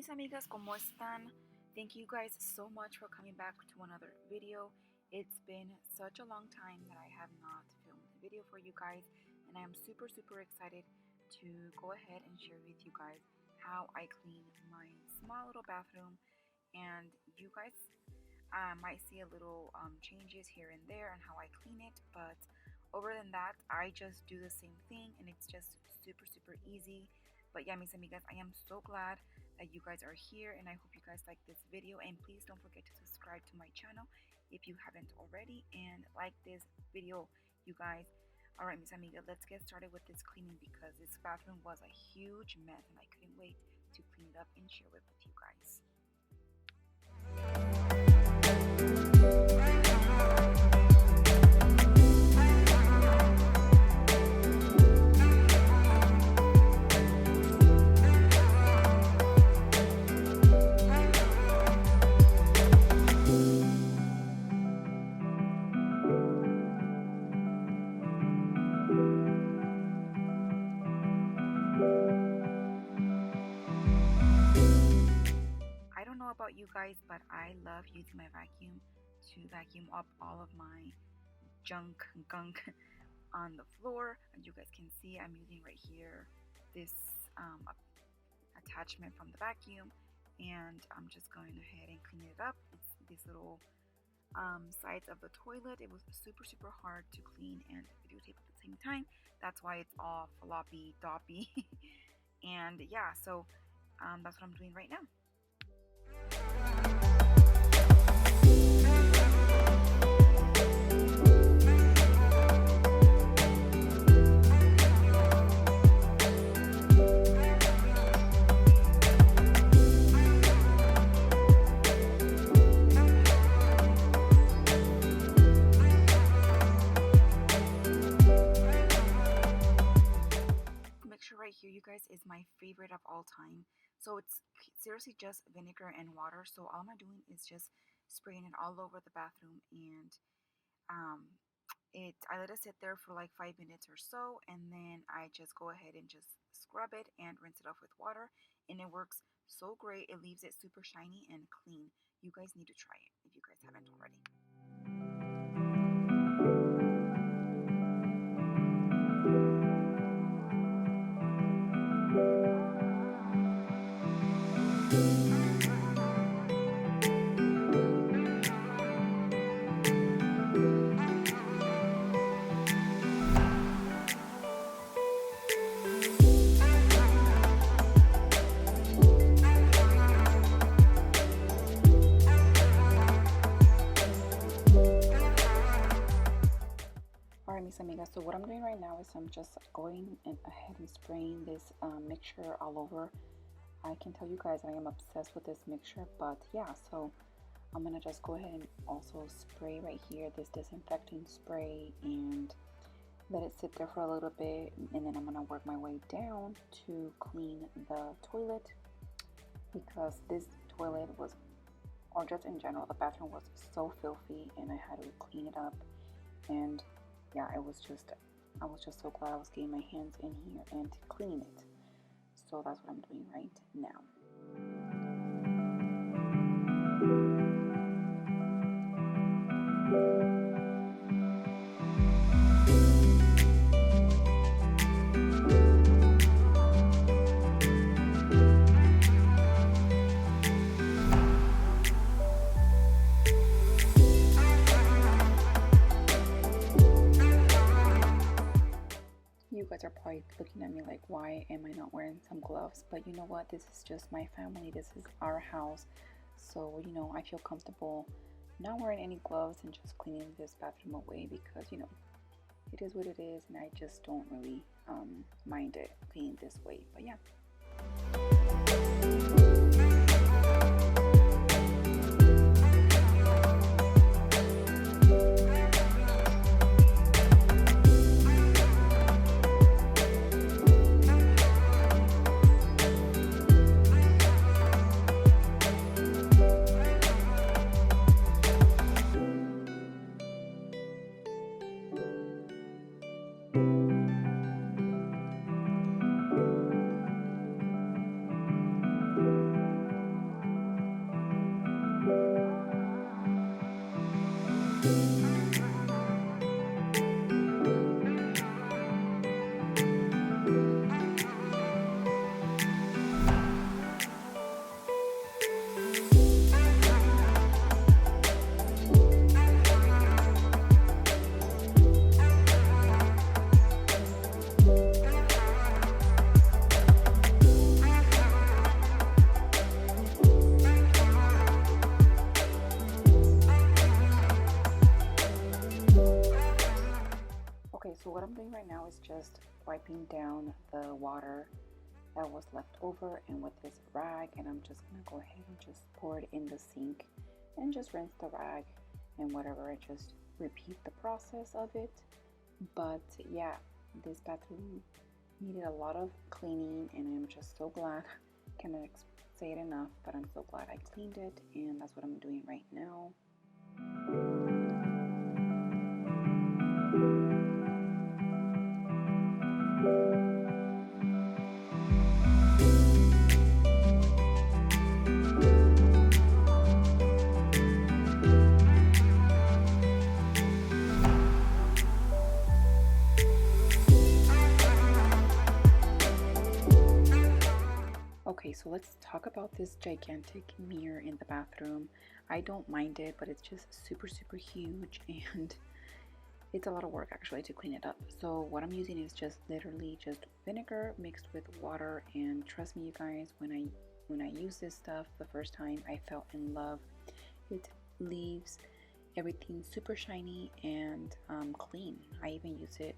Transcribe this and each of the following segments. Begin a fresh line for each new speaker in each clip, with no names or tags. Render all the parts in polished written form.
mis amigas, ¿cómo están? Thank you guys so much for coming back to another video. It's been such a long time that I have not filmed a video for you guys, and I am super excited to go ahead and share with you guys how I clean my small little bathroom. And you guys might see a little changes here and there on how I clean it, but over than that, I just do the same thing, and it's just super easy. But yeah, mis amigas, I am so glad that you guys are here, and I hope you guys like this video. And please don't forget to subscribe to my channel if you haven't already, and like this video, you guys. All right, mis amigas, let's get started with this cleaning because this bathroom was a huge mess, and I couldn't wait to clean it up and share it with you guys. I don't know about you guys, but I love using my vacuum to vacuum up all of my gunk on the floor. As you guys can see, I'm using right here this attachment from the vacuum, and I'm just going ahead and clean it up. It's these little sides of the toilet. It was super hard to clean and videotape at the same time. That's why it's all floppy doppy. And yeah, so that's what I'm doing right now. Right here, you guys, is my favorite of all time. So it's seriously just vinegar and water. So all I'm doing is just spraying it all over the bathroom, and I let it sit there for like 5 minutes or so, and then I just go ahead and just scrub it and rinse it off with water, and it works so great. It leaves it super shiny and clean. You guys need to try it if you guys haven't already. Alright, mis amigas, so what I'm doing right now is I'm just going ahead and spraying this mixture all over. I can tell you guys I am obsessed with this mixture, but yeah, so I'm gonna just go ahead and also spray right here this disinfecting spray and let it sit there for a little bit, and then I'm gonna work my way down to clean the toilet, because this toilet was, or just in general, the bathroom was so filthy, and I had to clean it up. And yeah, I was just so glad I was getting my hands in here and to clean it. So that's what I'm doing right now. You guys are probably looking at me like, why am I not wearing some gloves? But you know what? This is just my family. This is our house. So, you know, I feel comfortable not wearing any gloves and just cleaning this bathroom away, because, you know, it is what it is, and I just don't really mind it cleaning this way. But yeah. wiping down the water that was left over and with this rag, and I'm just gonna go ahead and just pour it in the sink and just rinse the rag and whatever, and just repeat the process of it. But yeah, this bathroom needed a lot of cleaning, and I'm just so glad. Cannot say it enough, but I'm so glad I cleaned it, and that's what I'm doing right now. Okay, so let's talk about this gigantic mirror in the bathroom. I don't mind it, but it's just super huge, and it's a lot of work actually to clean it up. So what I'm using is just literally just vinegar mixed with water, and trust me you guys, when I use this stuff the first time, I fell in love. It leaves everything super shiny and clean. I even use it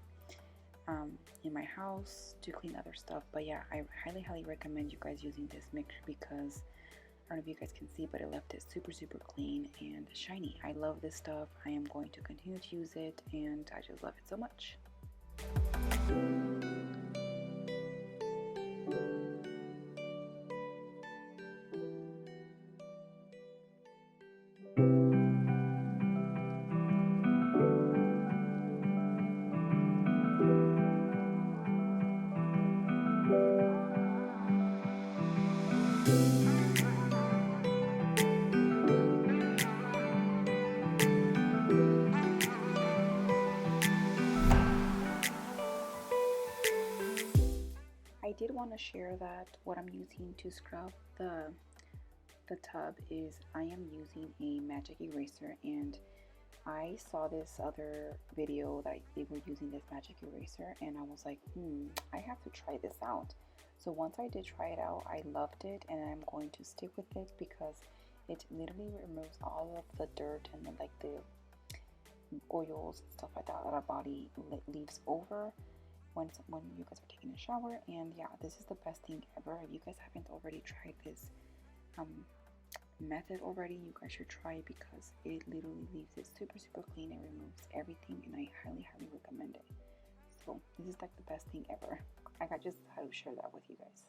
in my house to clean other stuff. But yeah, I highly recommend you guys using this mixture, because I don't know if you guys can see, but it left it super clean and shiny. I love this stuff. I am going to continue to use it, and I just love it so much. I did want to share that what I'm using to scrub the tub is I am using a magic eraser, and I saw this other video that they were using this magic eraser, and I was like, I have to try this out. So once I did try it out, I loved it, and I'm going to stick with it because it literally removes all of the dirt and the oils and stuff like that our body leaves over when you guys are taking a shower. And yeah, this is the best thing ever. If you guys haven't already tried this method already, you guys should try it, because it literally leaves it super clean and removes everything, and I highly recommend it. So this is like the best thing ever. I just had to share that with you guys.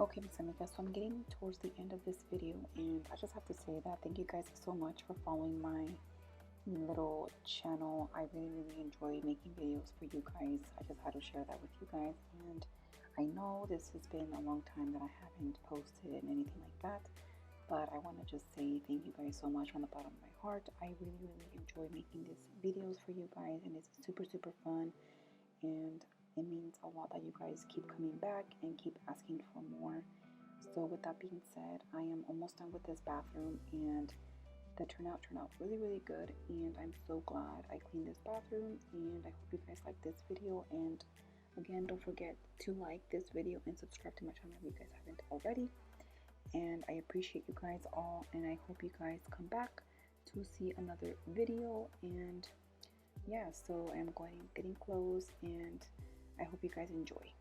Okay, Miss Amigas, so I'm getting towards the end of this video, and I just have to say that thank you guys so much for following my little channel. I really enjoy making videos for you guys. I just had to share that with you guys, and I know this has been a long time that I haven't posted and anything like that, But I want to just say thank you guys so much from the bottom of my heart. I really, really enjoy making these videos for you guys, and it's super, super fun. And it means a lot that you guys keep coming back and keep asking for more. So with that being said, I am almost done with this bathroom, and the turnout turned out really, really good. And I'm so glad I cleaned this bathroom, and I hope you guys like this video. And again, don't forget to like this video and subscribe to my channel if you guys haven't already. And I appreciate you guys all, and I hope you guys come back to see another video. And yeah, so I'm getting close, and I hope you guys enjoy.